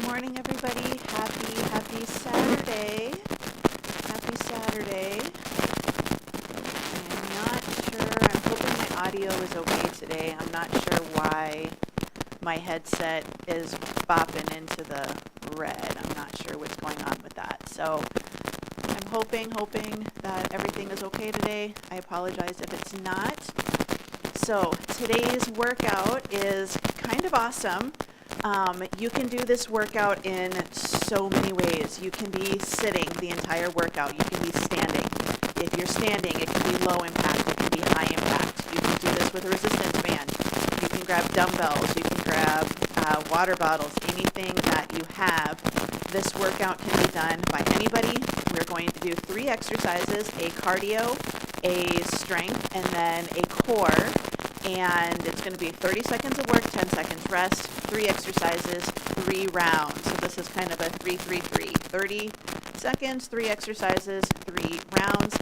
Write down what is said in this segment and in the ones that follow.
morning, everybody. Happy Saturday. Happy Saturday. I'm not sure. I'm hoping my audio is okay today. I'm not sure why my headset is bopping into the red. I'm not sure what's going on with that. So I'm hoping that everything is okay today. I apologize if it's not. So today's workout is kind of awesome. You can do this workout in so many ways. You can be sitting the entire workout. You can be standing. If you're standing, it can be low impact. It can be high impact. You can do this with a resistance band. You can grab dumbbells. You can grab water bottles, anything that you have. This workout can be done by anybody. We're going to do 3 exercises, a cardio, a strength, and then a core. And it's going to be 30 seconds of work, 10 seconds rest, 3 exercises, 3 rounds. So this is kind of a 3-3-3. 30 seconds, 3 exercises, 3 rounds.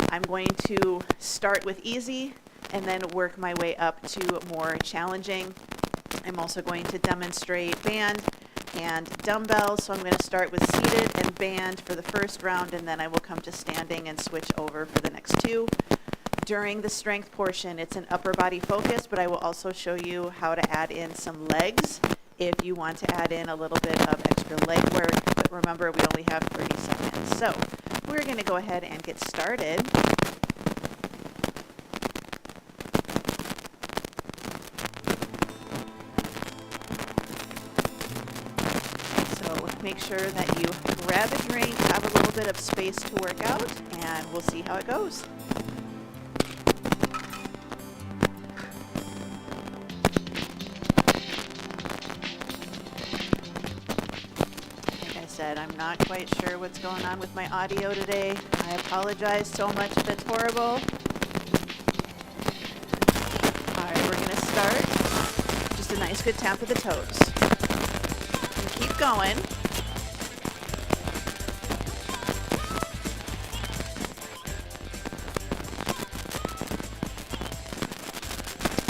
I'm going to start with easy and then work my way up to more challenging. I'm also going to demonstrate band and dumbbells. So I'm going to start with seated and band for the first round, and then I will come to standing and switch over for the next 2. During the strength portion, it's an upper body focus, but I will also show you how to add in some legs if you want to add in a little bit of extra leg work. But remember, we only have 30 seconds. So we're going to go ahead and get started. So make sure that you grab a drink, have a little bit of space to work out, and we'll see how it goes. I'm not quite sure what's going on with my audio today. I apologize so much if it's horrible. Alright, we're going to start. Just a nice good tap of the toes. And keep going.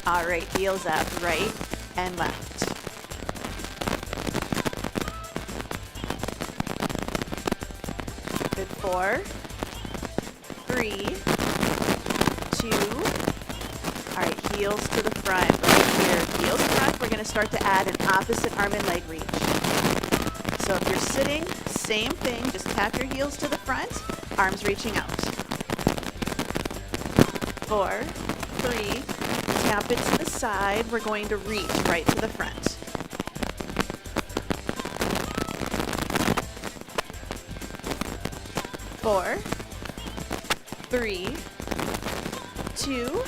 Alright, heels up, right and left. Good. 4, 3, 2. All right, heels to the front right here. Heels front. We're going to start to add an opposite arm and leg reach. So if you're sitting, same thing. Just tap your heels to the front, arms reaching out. 4, 3. Tap it to the side. We're going to reach right to the front. 4, 3, 2.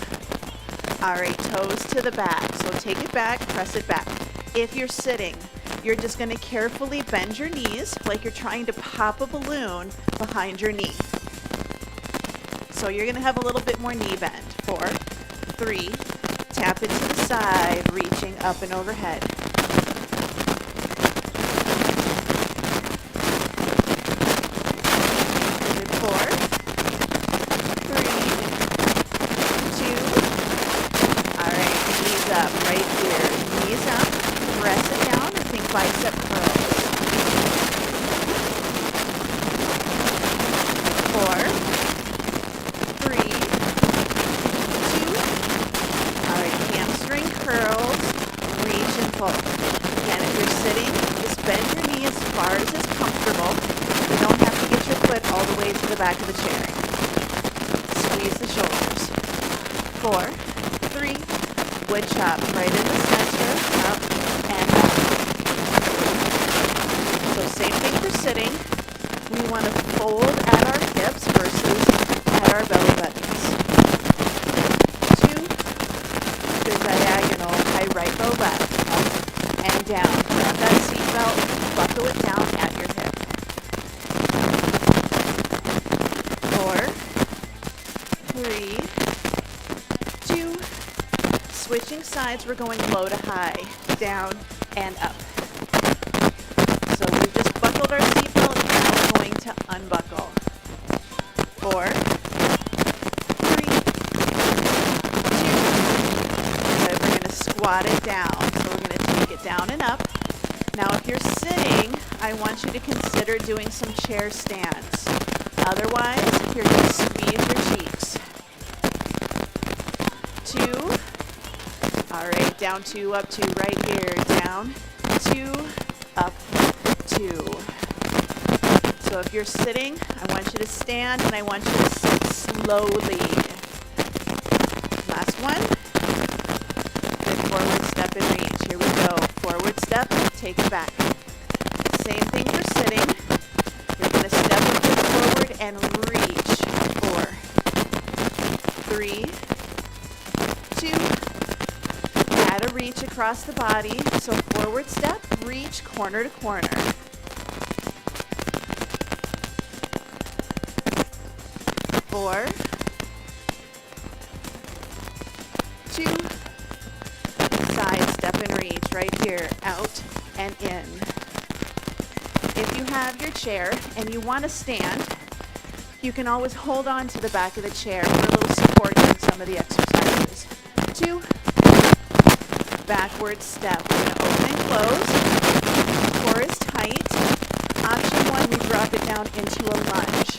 All right, toes to the back. So take it back, press it back. If you're sitting, you're just going to carefully bend your knees like you're trying to pop a balloon behind your knee. So you're going to have a little bit more knee bend. 4, 3. Tap it to the side, reaching up and overhead. Back of the chair. Squeeze the shoulders. 4, 3. Wood chop right in the center, up and up. So same thing for sitting. We want to fold at our hips versus at our belly buttons. 2. Good diagonal. High right, low left. Up and down. Grab that seatbelt. Buckle it down at your hip. 3, 2. Switching sides, we're going low to high, down and up. So we've just buckled our seatbelt, and now we're going to unbuckle. 4, 3, 2. Good. We're going to squat it down. So we're going to take it down and up. Now if you're sitting, I want you to consider doing some chair stands. Otherwise, you're going to squeeze your cheeks. 2. All right, down 2, up 2, right here. Down 2, up 2. So if you're sitting, I want you to stand and I want you to sit slowly. Last one. Good forward step and reach. Here we go. Forward step, take it back. Same thing for sitting. You're going to step a foot forward and reach. 4, 3, 2. Add a reach across the body. So forward step, reach corner to corner. 4, 2, side step and reach right here, out and in. If you have your chair and you want to stand, you can always hold on to the back of the chair for a little support in some of the exercises. 2, backward step. We're going to open and close. Core is tight. Option 1, we drop it down into a lunge.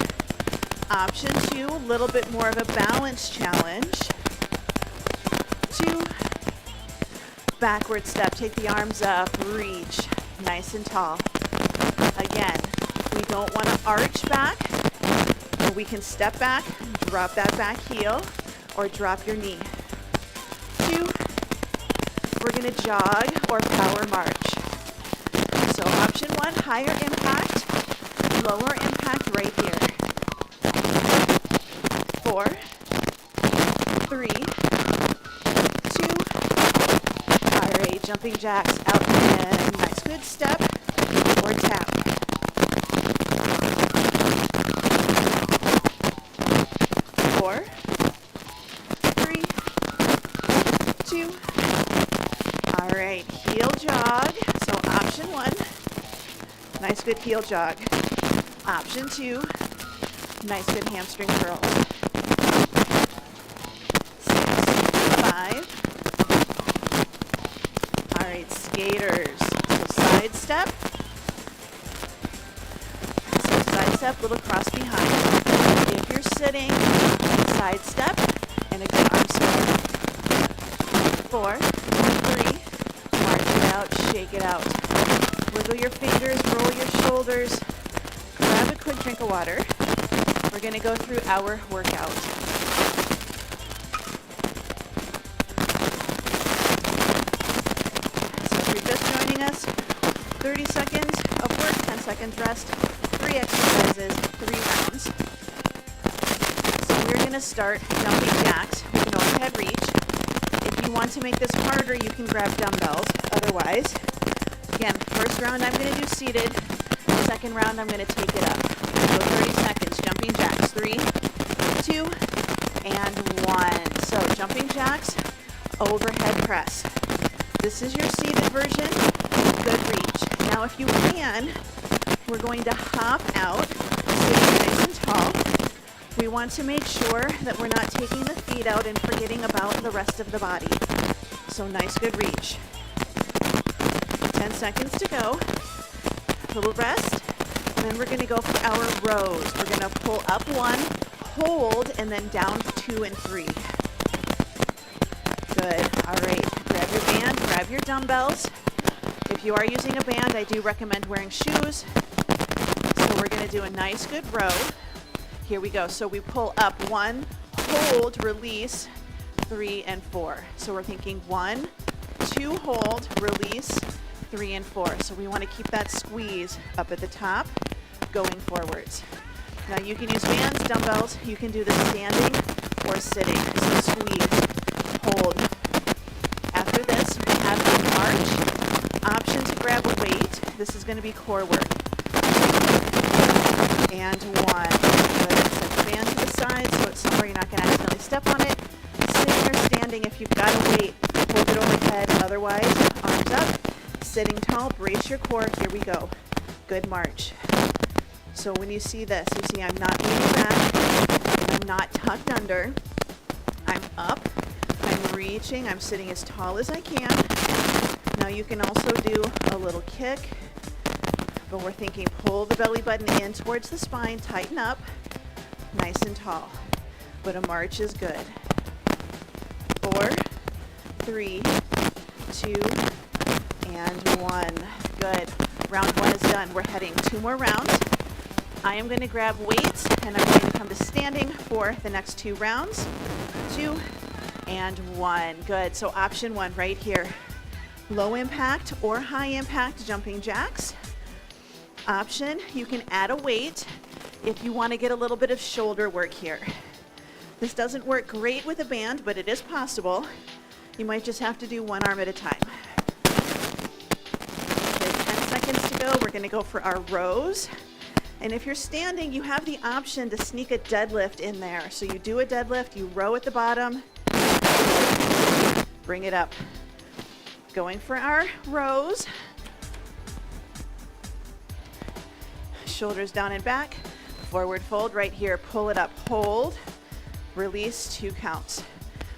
Option 2, a little bit more of a balance challenge. 2, backward step. Take the arms up, reach, nice and tall. Again, we don't want to arch back, but we can step back, drop that back heel, or drop your knee. 2, we're going to jog or power march. So option 1, higher impact, lower impact right here. 4, 3, 2, all right, jumping jacks out and in. Nice, good step or tap. 4, 3, 2, all right, heel jog. So option 1, nice good heel jog. Option 2, nice good hamstring curl. 5. All right, skaters. So side step. So side step, little cross behind. If you're sitting, side step and a good arm swing. 4, 3, march it out, shake it out. Wiggle your fingers, roll your shoulders. Grab a quick drink of water. We're going to go through our workout. So if you're just joining us, 30 seconds of work, 10 seconds rest, 3 exercises, 3 rounds. So we're going to start jumping jacks with an overhead reach. If you want to make this harder, you can grab dumbbells. Otherwise, again, first round I'm going to do seated. Second round I'm going to take it up. So 30 seconds, jumping jacks, 3, 2, and 1. So jumping jacks, overhead press. This is your seated version, good reach. Now if you can, we're going to hop out, sitting nice and tall. We want to make sure that we're not taking the feet out and forgetting about the rest of the body. So nice good reach. 10 seconds to go. Little rest. And then we're going to go for our rows. We're going to pull up 1, hold, and then down 2 and 3. Good. All right. Grab your band, grab your dumbbells. If you are using a band, I do recommend wearing shoes. So we're going to do a nice good row. Here we go. So we pull up 1, hold, release, 3 and 4. So we're thinking 1, 2, hold, release, 3 and 4. So we want to keep that squeeze up at the top going forwards. Now you can use bands, dumbbells. You can do this standing or sitting. So squeeze, hold. After this, we have a march. Option to grab a weight. This is going to be core work. And 1. Good. Set the band to the side so it's somewhere you're not going to accidentally step on it. Sitting or standing, if you've got a weight, hold it overhead. Otherwise, arms up. Sitting tall, brace your core. Here we go. Good march. So when you see this, you see I'm not leaning back, and I'm not tucked under. I'm up, I'm reaching, I'm sitting as tall as I can. Now you can also do a little kick, but we're thinking pull the belly button in towards the spine, tighten up, nice and tall. But a march is good. 4, 3, 2, and 1. Good. Round 1 is done. We're heading 2 more rounds. I am going to grab weights and I'm going to come to standing for the next 2 rounds. 2 and 1. Good. So option 1 right here. Low impact or high impact jumping jacks. Option, you can add a weight if you want to get a little bit of shoulder work here. This doesn't work great with a band, but it is possible. You might just have to do one arm at a time. Okay, 10 seconds to go. We're going to go for our rows. And if you're standing, you have the option to sneak a deadlift in there. So you do a deadlift, you row at the bottom, bring it up. Going for our rows. Shoulders down and back. Forward fold right here. Pull it up, hold, release, 2 counts.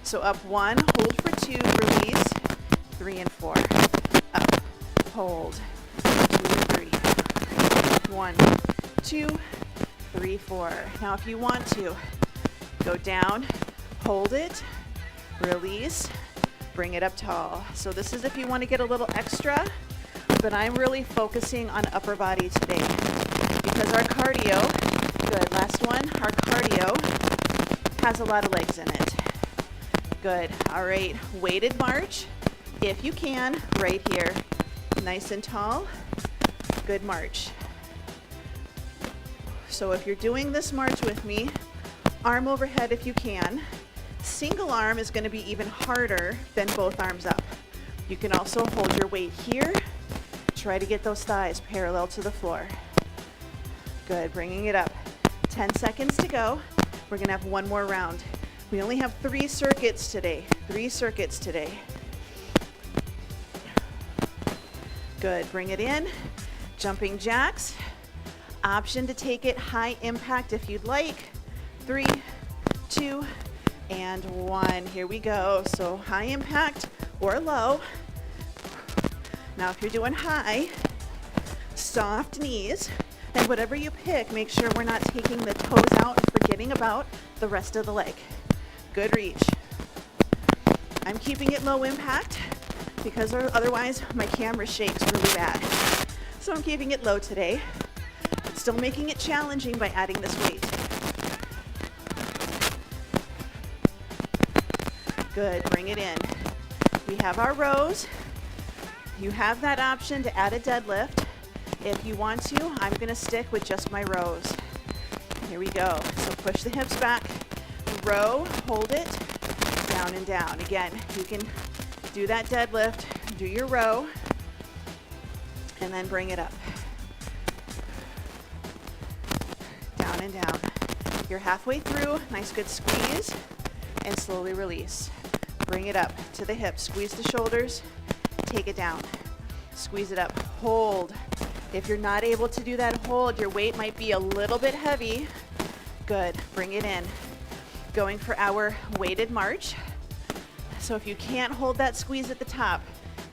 So up 1, hold for 2, release, 3 and 4. Up, hold, 2 and 3. 1, 2, 3, 4. Now if you want to, go down, hold it, release, bring it up tall. So this is if you want to get a little extra, but I'm really focusing on upper body today because our cardio, good, last one, our cardio has a lot of legs in it. Good, all right, weighted march, if you can, right here, nice and tall, good march. So if you're doing this march with me, arm overhead if you can. Single arm is going to be even harder than both arms up. You can also hold your weight here. Try to get those thighs parallel to the floor. Good, bringing it up. 10 seconds to go. We're going to have 1 more round. We only have 3 circuits today. 3 circuits today. Good, bring it in. Jumping jacks. Option to take it high impact if you'd like. 3, 2, and 1. Here we go. So high impact or low. Now if you're doing high, soft knees, and whatever you pick, make sure we're not taking the toes out and forgetting about the rest of the leg. Good reach. I'm keeping it low impact because otherwise my camera shakes really bad. So I'm keeping it low today. Still making it challenging by adding this weight. Good, bring it in. We have our rows. You have that option to add a deadlift. If you want to, I'm gonna stick with just my rows. Here we go. So push the hips back, row, hold it, down and down. Again, you can do that deadlift, do your row, and then bring it up. Down and down. You're halfway through, nice good squeeze, and slowly release. Bring it up to the hips, squeeze the shoulders, take it down. Squeeze it up, hold. If you're not able to do that hold, your weight might be a little bit heavy. Good, bring it in. Going for our weighted march. So if you can't hold that squeeze at the top,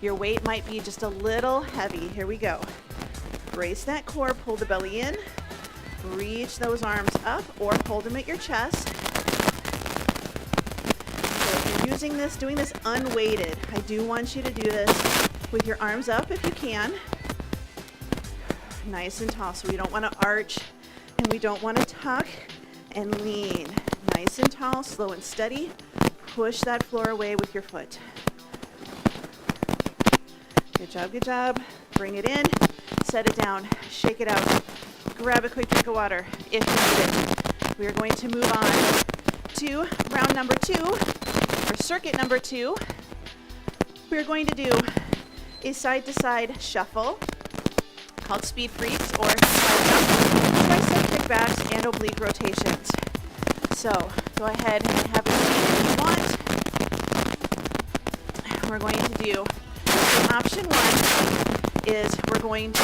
your weight might be just a little heavy. Here we go. Brace that core, pull the belly in, reach those arms up or hold them at your chest. So if you're using this, doing this unweighted, I do want you to do this with your arms up if you can. Nice and tall, so we don't want to arch and we don't want to tuck and lean. Nice and tall, slow and steady. Push that floor away with your foot. Good job, good job. Bring it in, set it down, shake it out. Grab a quick drink of water if you need it. We are going to move on to round number 2, or circuit number 2. We're going to do a side-to-side shuffle called speed freaks or side jump, tricep kickbacks, and oblique rotations. So go ahead and have a seat if you want. We're going to do, so option 1 is we're going to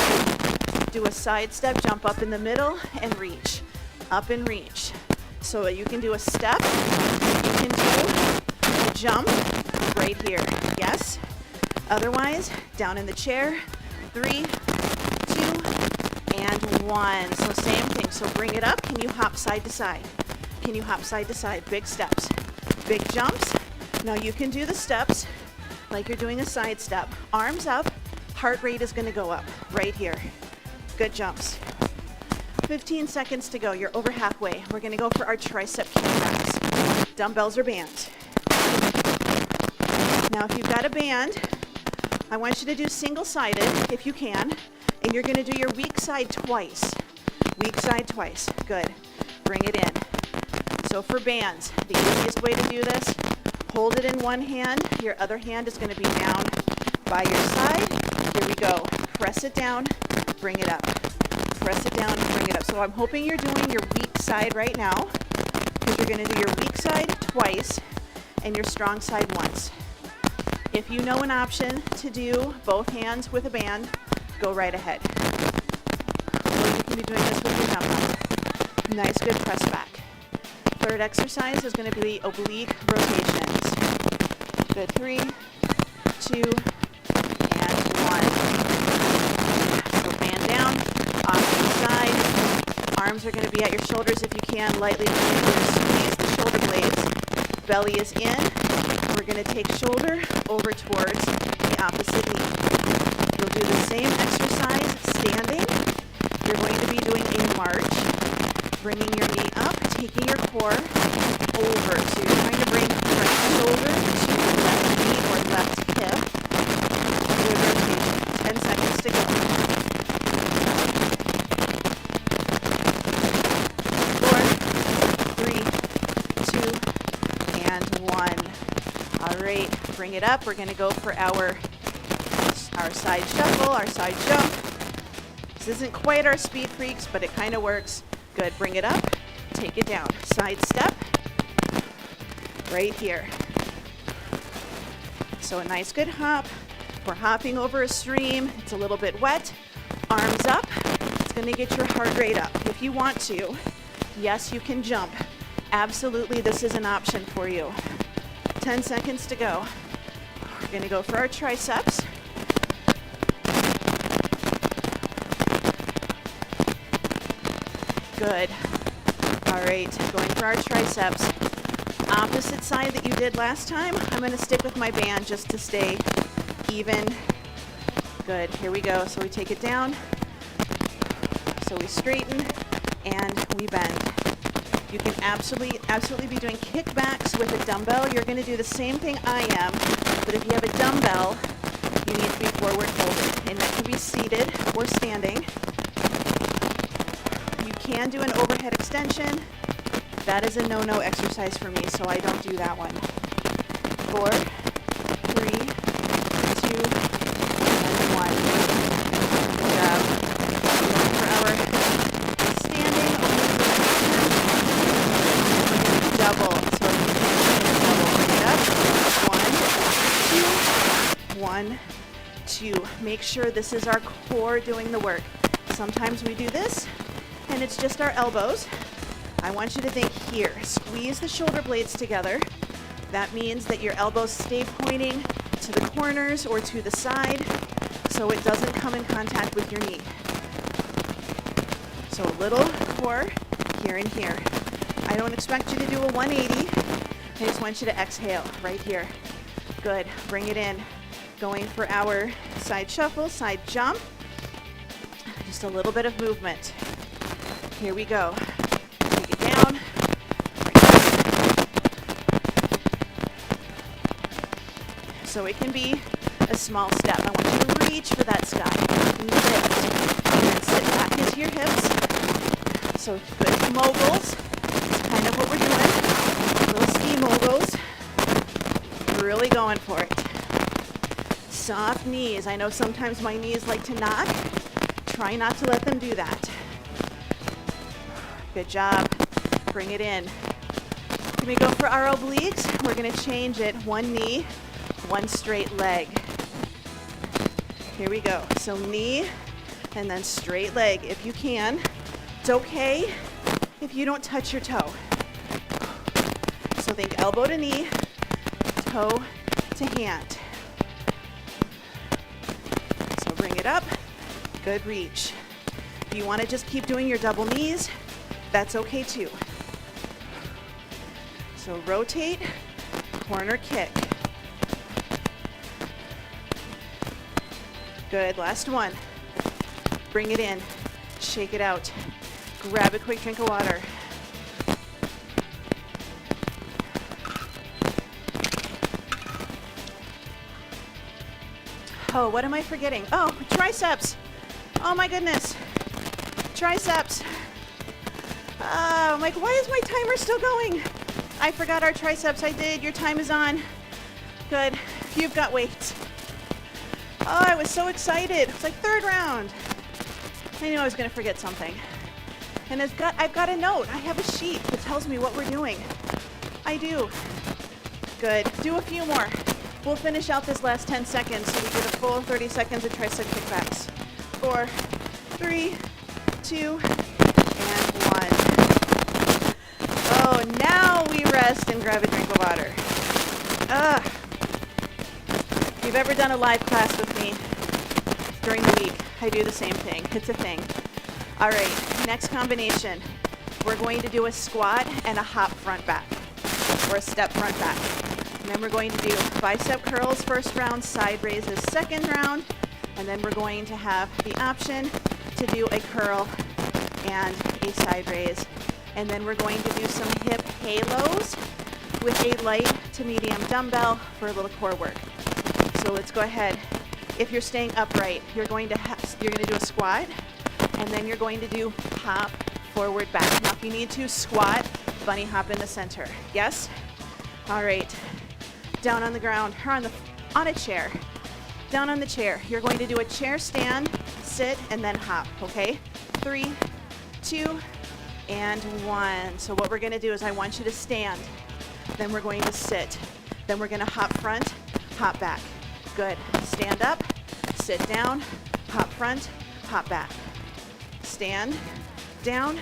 do a side step, jump up in the middle and reach, up and reach. So you can do a step, you can do a jump right here, yes? Otherwise, down in the chair, 3, 2, 1. So same thing. So bring it up. Can you hop side to side? Can you hop side to side? Big steps, big jumps. Now you can do the steps like you're doing a side step. Arms up, heart rate is gonna go up right here. Good jumps. 15 seconds to go. You're over halfway. We're gonna go for our tricep kickbacks. Dumbbells or bands. Now if you've got a band, I want you to do single-sided if you can, and you're gonna do your weak side twice. Weak side twice. Good. Bring it in. So for bands, the easiest way to do this, hold it in one hand. Your other hand is gonna be down by your side. Here we go. Press it down, bring it up. Press it down, bring it up. So I'm hoping you're doing your weak side right now, because you're gonna do your weak side twice and your strong side once. If you know an option to do both hands with a band, go right ahead. Or you can be doing this with your dumbbell. Nice, good press back. Third exercise is going to be oblique rotations. Good, 3, 2, and 1. So band down, off to the side. Arms are going to be at your shoulders if you can. Lightly squeeze the shoulder blades. Belly is in. We're going to take shoulder over towards the opposite knee. You'll do the same exercise standing. You're going to be doing a march, bringing your knee up, taking your core over. So you're trying to bring right shoulder to left knee or left hip. Good rotation. 10 seconds to go. 4, 3, 2, and 1. All right, bring it up. We're going to go for our side shuffle, our side jump. This isn't quite our speed freaks, but it kind of works. Good, bring it up, take it down. Side step, right here. So a nice good hop. We're hopping over a stream. It's a little bit wet. Arms up. It's going to get your heart rate up. If you want to, yes, you can jump. Absolutely, this is an option for you. 10 seconds to go. We're going to go for our triceps. Good. All right, going for our triceps. Opposite side that you did last time, I'm going to stick with my band just to stay even. Good, here we go. So we take it down. So we straighten and we bend. You can absolutely be doing kickbacks with a dumbbell. You're going to do the same thing I am, but if you have a dumbbell, you need to be forward folded, and that can be seated or standing. You can do an overhead extension. That is a no-no exercise for me, so I don't do that one. 4, 3, 2, and 1. Good job. For our standing double. So double. Bring it up. 1, 2, 1, 2. Make sure this is our core doing the work. Sometimes we do this, and it's just our elbows. I want you to think here. Squeeze the shoulder blades together. That means that your elbows stay pointing to the corners or to the side, so it doesn't come in contact with your knee. So a little core here and here. I don't expect you to do a 180. I just want you to exhale right here. Good. Bring it in. Going for our side shuffle, side jump. Just a little bit of movement. Here we go. Take it down. So it can be a small step. I want you to reach for that sky. Lift. And then sit back into your hips. So good moguls. That's kind of what we're doing. Little ski moguls. Really going for it. Soft knees. I know sometimes my knees like to knock. Try not to let them do that. Good job. Bring it in. Can we go for our obliques? We're going to change it. One knee, one straight leg. Here we go. So knee and then straight leg if you can. It's okay if you don't touch your toe. So think elbow to knee, toe to hand. So bring it up. Good reach. If you want to just keep doing your double knees, that's okay too. So rotate, corner kick. Good, last one. Bring it in, shake it out. Grab a quick drink of water. Oh, what am I forgetting? Oh, triceps. Oh my goodness. Triceps. I'm like, why is my timer still going? I forgot our triceps. I did. Your time is on. Good. You've got weights. Oh, I was so excited. It's like third round. I knew I was going to forget something. And I've got a note. I have a sheet that tells me what we're doing. I do. Good. Do a few more. We'll finish out this last 10 seconds so we get a full 30 seconds of tricep kickbacks. 4, 3, 2, and 1. Oh, now we rest and grab a drink of water. If you've ever done a live class with me during the week, I do the same thing. It's a thing. All right, next combination. We're going to do a squat and a hop front back, or a step front back. And then we're going to do bicep curls first round, side raises second round, and then we're going to have the option to do a curl and a side raise. And then we're going to do some hip halos with a light to medium dumbbell for a little core work. So let's go ahead. If you're staying upright, you're going to do a squat, and then you're going to do hop forward back. Now if you need to, squat, bunny hop in the center. Yes? All right. Down on the ground, or on a chair. Down on the chair. You're going to do a chair stand, sit, and then hop, okay? 3, 2, and 1. So what we're going to do is I want you to stand. Then we're going to sit. Then we're going to hop front, hop back. Good. Stand up, sit down, hop front, hop back. Stand, down,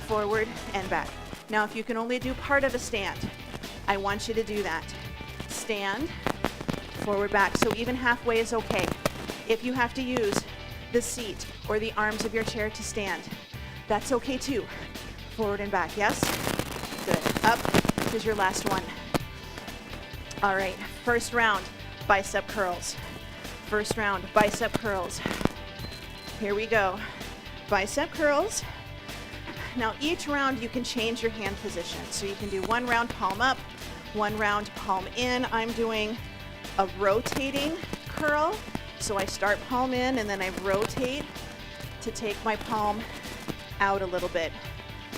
forward, and back. Now if you can only do part of a stand, I want you to do that. Stand, forward, back. So even halfway is okay. If you have to use the seat or the arms of your chair to stand, that's okay too. Forward and back, yes? Good. Up is your last one. All right, first round, bicep curls. First round, bicep curls. Here we go. Bicep curls. Now each round you can change your hand position. So you can do one round palm up, one round palm in. I'm doing a rotating curl. So I start palm in and then I rotate to take my palm out a little bit.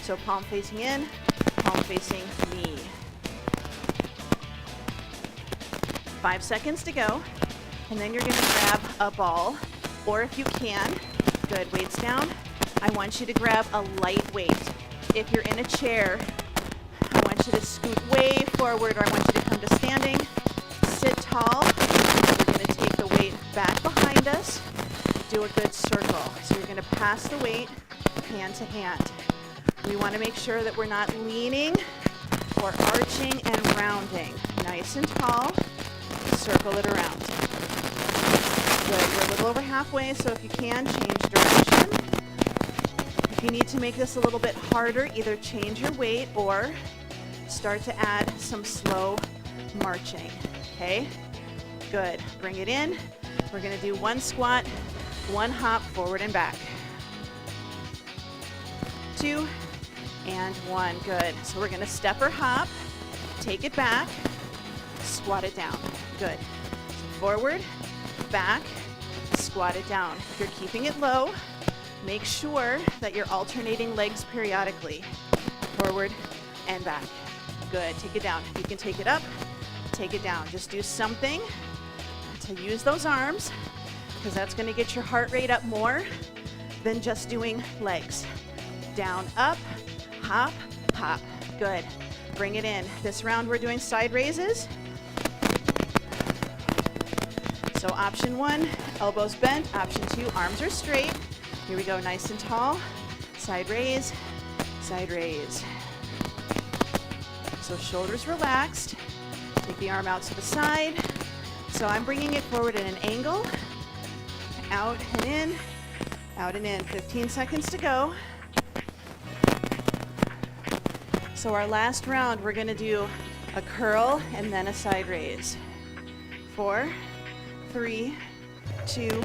So palm facing in, palm facing me. 5 seconds to go. And then you're going to grab a ball, or if you can, good, weights down. I want you to grab a light weight. If you're in a chair, I want you to scoot way forward, or I want you to come to standing. Sit tall. We're going to take the weight back behind us. Do a good circle. So you're going to pass the weight hand to hand. We want to make sure that we're not leaning or arching and rounding. Nice and tall. Circle it around. Good. We're a little over halfway, so if you can, change direction. If you need to make this a little bit harder, either change your weight or start to add some slow marching. Okay? Good. Bring it in. We're going to do one squat, one hop, forward and back. 2 and 1. Good. So we're going to step or hop, take it back, squat it down. Good. So forward, back, squat it down. If you're keeping it low, make sure that you're alternating legs periodically. Forward and back. Good. Take it down. You can take it up, take it down. Just do something to use those arms, because that's going to get your heart rate up more than just doing legs. Down, up, hop, hop. Good. Bring it in. This round we're doing side raises. So option 1, elbows bent. Option 2, arms are straight. Here we go, nice and tall. Side raise, side raise. So shoulders relaxed. Take the arm out to the side. So I'm bringing it forward at an angle. Out and in, Out and in, 15 seconds to go. So our last round, we're gonna do a curl and then a side raise. 4, 3, 2,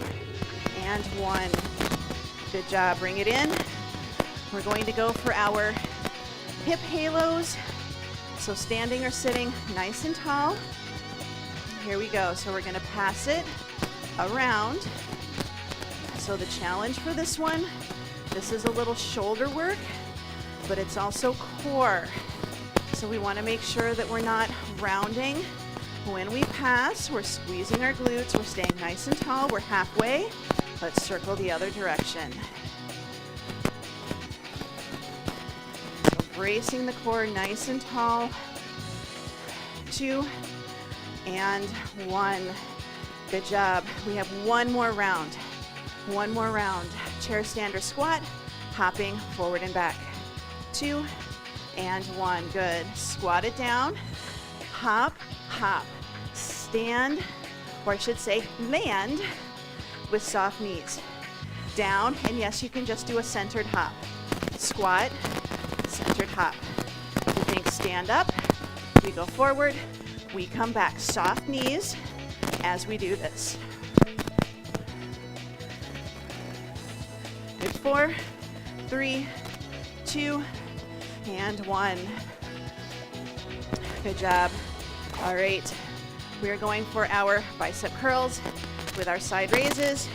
and 1. Good job, bring it in. We're going to go for our hip halos. So standing or sitting nice and tall. Here we go, so we're gonna pass it around. So the challenge for this one, this is a little shoulder work, but it's also core. So we wanna make sure that we're not rounding. When we pass, we're squeezing our glutes, we're staying nice and tall, we're halfway. Let's circle the other direction. So bracing the core nice and tall. 2 and 1. Good job. We have one more round. One more round. Chair stand or squat, hopping forward and back. 2 and 1. Good. Squat it down. Hop, hop. Stand, or I should say land with soft knees. Down, and yes, you can just do a centered hop. Squat, centered hop. If you think stand up, we go forward, we come back. Soft knees as we do this. Good. 4, 3, 2, and 1. Good job. All right, we are going for our bicep curls with our side raises.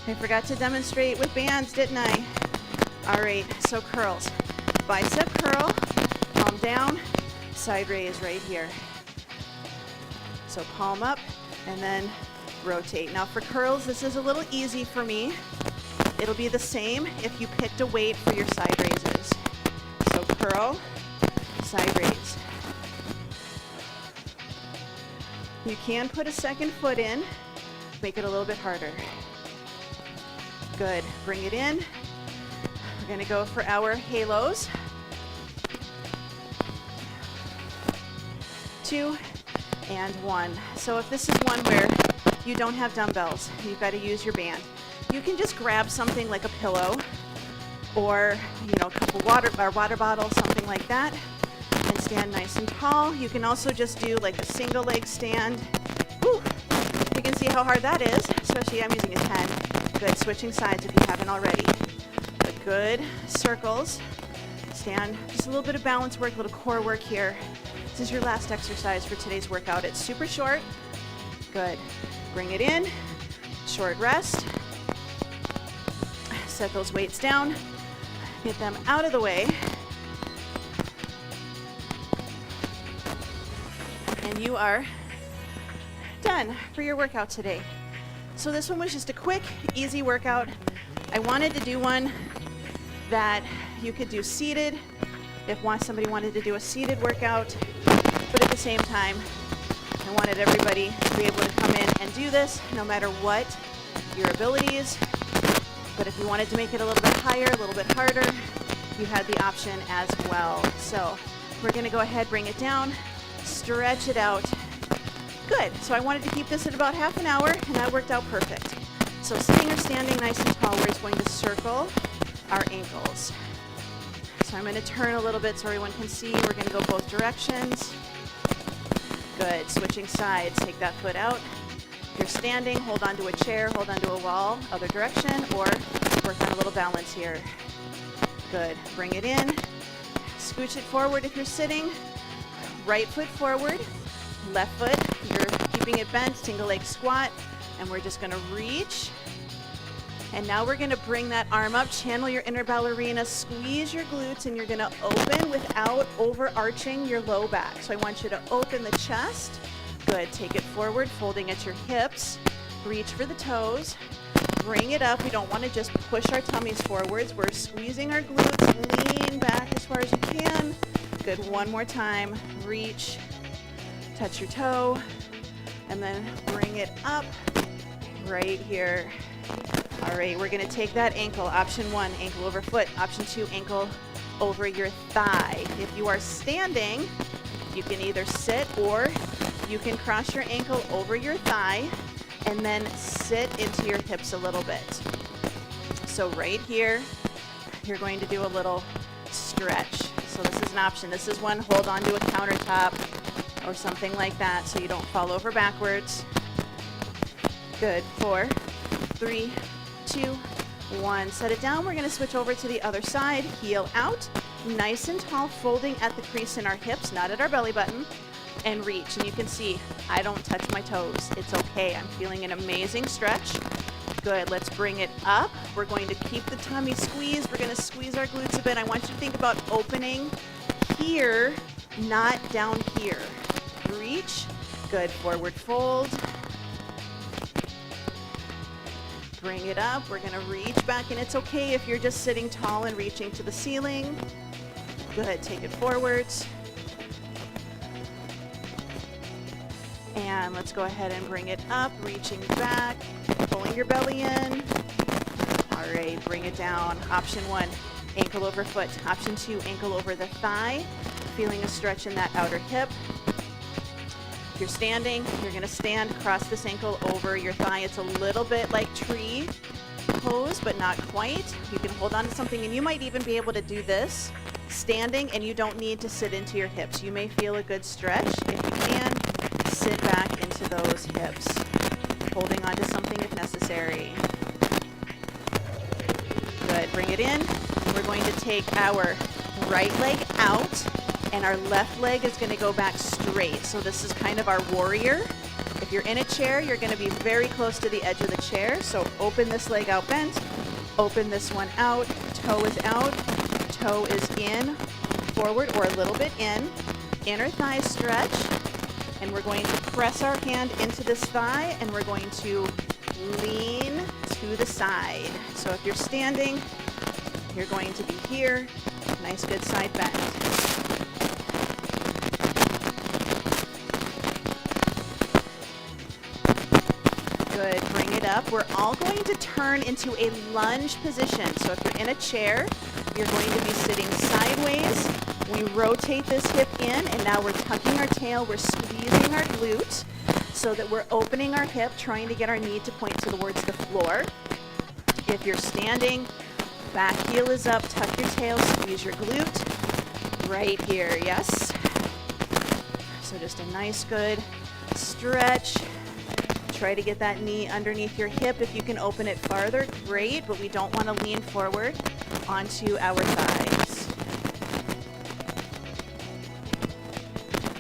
I forgot to demonstrate with bands, didn't I? All right, so curls. Bicep curl, palm down, side raise right here. So palm up and then rotate. Now for curls, this is a little easy for me. It'll be the same if you picked a weight for your side raises. So curl, side raise. You can put a second foot in, make it a little bit harder. Good, bring it in. We're gonna go for our halos. 2 and 1. So if this is one where you don't have dumbbells, you've got to use your band, you can just grab something like a pillow or a cup of water or water bottle, something like that, and stand nice and tall. You can also just do like a single leg stand. Whew. You can see how hard that is, especially I'm using a 10. Good, switching sides if you haven't already. But good circles. Stand, just a little bit of balance work, a little core work here. This is your last exercise for today's workout. It's super short. Good. Bring it in. Short rest. Set those weights down. Get them out of the way. And you are done for your workout today. So this one was just a quick, easy workout. I wanted to do one that you could do seated if somebody wanted to do a seated workout, but at the same time, I wanted everybody to be able to come in and do this no matter what your abilities. But if you wanted to make it a little bit higher, a little bit harder, you had the option as well. So we're gonna go ahead, bring it down, stretch it out. Good, so I wanted to keep this at about half an hour, and that worked out perfect. So sitting or standing nice and tall, we're just going to circle our ankles. So I'm gonna turn a little bit so everyone can see. We're gonna go both directions. Good, switching sides, take that foot out. If you're standing, hold onto a chair, hold onto a wall, other direction, or work on a little balance here. Good, bring it in. Scooch it forward if you're sitting. Right foot forward, left foot, you're keeping it bent, single leg squat, and we're just gonna reach. And now we're gonna bring that arm up, channel your inner ballerina, squeeze your glutes, and you're gonna open without overarching your low back. So I want you to open the chest. Good, take it forward, folding at your hips. Reach for the toes. Bring it up. We don't wanna just push our tummies forwards. We're squeezing our glutes, lean back as far as you can. Good, one more time. Reach, touch your toe, and then bring it up right here. All right, we're gonna take that ankle, option 1, ankle over foot, option 2, ankle over your thigh. If you are standing, you can either sit or you can cross your ankle over your thigh and then sit into your hips a little bit. So right here, you're going to do a little stretch. So this is an option. This is one, hold on to a countertop or something like that so you don't fall over backwards. Good. 4, 3, 2, 1. Set it down. We're going to switch over to the other side. Heel out. Nice and tall, folding at the crease in our hips, not at our belly button. And reach. And you can see I don't touch my toes. It's okay. I'm feeling an amazing stretch. Good. Let's bring it up. We're going to keep the tummy squeezed. We're going to squeeze our glutes a bit. I want you to think about opening here, not down here. Reach. Good. Forward fold. Bring it up. We're going to reach back, and it's okay if you're just sitting tall and reaching to the ceiling. Good. Take it forwards. And let's go ahead and bring it up, reaching back, pulling your belly in. All right, bring it down. Option 1, ankle over foot. Option 2, ankle over the thigh. Feeling a stretch in that outer hip. If you're standing, you're going to stand across this ankle over your thigh. It's a little bit like tree pose, but not quite. You can hold on to something, and you might even be able to do this standing, and you don't need to sit into your hips. You may feel a good stretch. If you can, sit back into those hips, holding on to something if necessary. Good. Bring it in. We're going to take our right leg out, and our left leg is going to go back straight. So this is kind of our warrior. If you're in a chair, you're going to be very close to the edge of the chair. So open this leg out bent, open this one out, toe is out, toe is in, forward or a little bit in, inner thigh stretch. And we're going to press our hand into this thigh, and we're going to lean to the side. So if you're standing, you're going to be here. Nice, good side bend. Good. Bring it up. We're all going to turn into a lunge position. So if you're in a chair, you're going to be sitting sideways. We rotate this hip in, and now we're tucking our tail. We're squeezing our glute so that we're opening our hip, trying to get our knee to point towards the floor. If you're standing, back heel is up, tuck your tail, squeeze your glute. Right here, yes. So just a nice, good stretch. Try to get that knee underneath your hip. If you can open it farther, great, but we don't want to lean forward onto our thighs.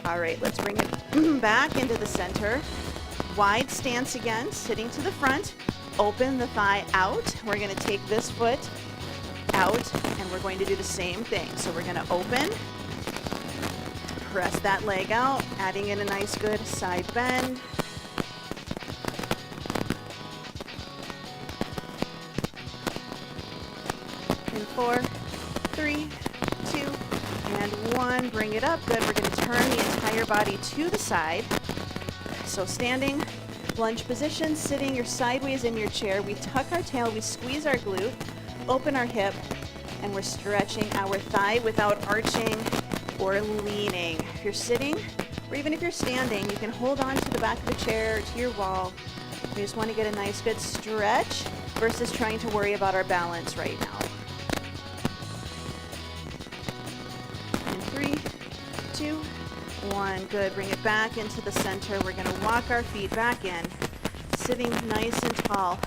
All right, let's bring it back into the center. Wide stance again, sitting to the front. Open the thigh out. We're going to take this foot out, and we're going to do the same thing. So we're going to open, press that leg out, adding in a nice good side bend. In 4, 3, 2, and 1. Bring it up. Good. We're going to turn the entire body to the side. So standing, lunge position, sitting, you're sideways in your chair. We tuck our tail, we squeeze our glute, open our hip, and we're stretching our thigh without arching or leaning. If you're sitting, or even if you're standing, you can hold on to the back of the chair or to your wall. We just want to get a nice good stretch versus trying to worry about our balance right now. In 3, 2, 1. Good. Bring it back into the center. We're going to walk our feet back in, sitting nice and tall.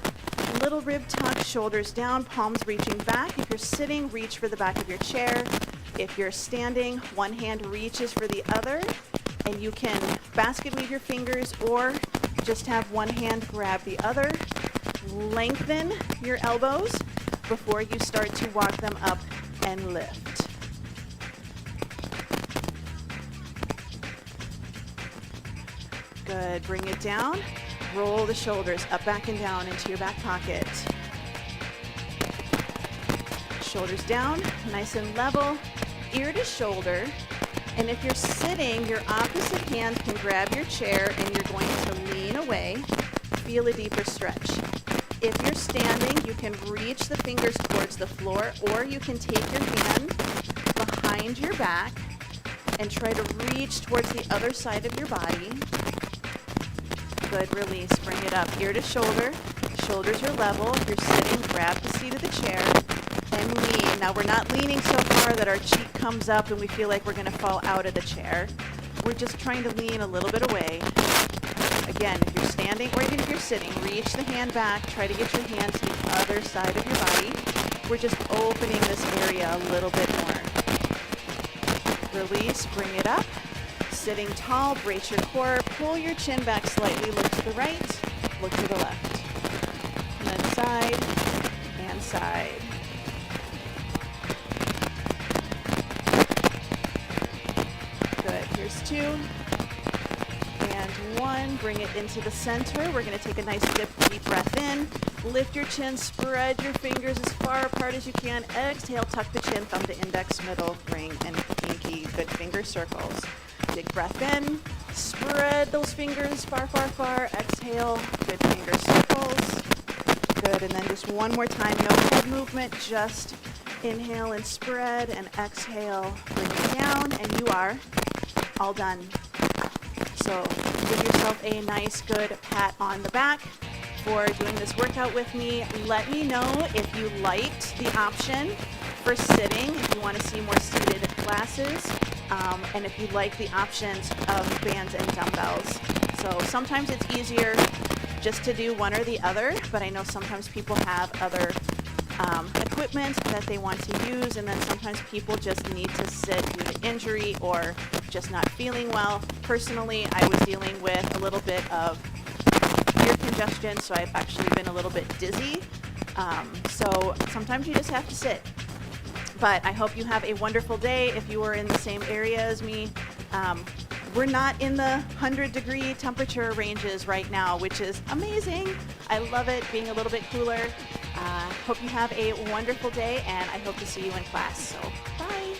Little rib tuck, shoulders down, palms reaching back. If you're sitting, reach for the back of your chair. If you're standing, one hand reaches for the other, and you can basket weave your fingers or just have one hand grab the other. Lengthen your elbows before you start to walk them up and lift. Good. Bring it down. Roll the shoulders up, back, and down into your back pocket. Shoulders down, nice and level, ear to shoulder. And if you're sitting, your opposite hand can grab your chair, and you're going to lean away. Feel a deeper stretch. If you're standing, you can reach the fingers towards the floor, or you can take your hand behind your back and try to reach towards the other side of your body. Good. Release. Bring it up. Ear to shoulder. shoulders are level. If you're sitting, grab the seat of the chair and lean. Now we're not leaning so far that our cheek comes up and we feel like we're going to fall out of the chair. We're just trying to lean a little bit away. Again, if you're standing or even if you're sitting, reach the hand back. Try to get your hand to the other side of your body. We're just opening this area a little bit more. Release, bring it up. Sitting tall, brace your core, pull your chin back slightly, look to the right, look to the left. And then side and side. Good, here's 2 and 1. Bring it into the center. We're going to take a nice deep breath in. Lift your chin, spread your fingers as far apart as you can. Exhale, tuck the chin, thumb to index, middle, ring, and pinky. Good finger circles. Big breath in. Spread those fingers far, far, far. Exhale, good finger circles. Good, and then just one more time. No head movement, just inhale and spread, and exhale, bring it down, and you are all done. So give yourself a nice, good pat on the back for doing this workout with me. Let me know if you liked the option for sitting, if you want to see more seated classes, and if you like the options of bands and dumbbells. So sometimes it's easier just to do one or the other, but I know sometimes people have other equipment that they want to use, and then sometimes people just need to sit due to injury or just not feeling well. Personally, I was dealing with a little bit of ear congestion, so I've actually been a little bit dizzy. So sometimes you just have to sit. But I hope you have a wonderful day. If you are in the same area as me, we're not in the 100-degree temperature ranges right now, which is amazing. I love it being a little bit cooler. Hope you have a wonderful day, and I hope to see you in class. So, bye.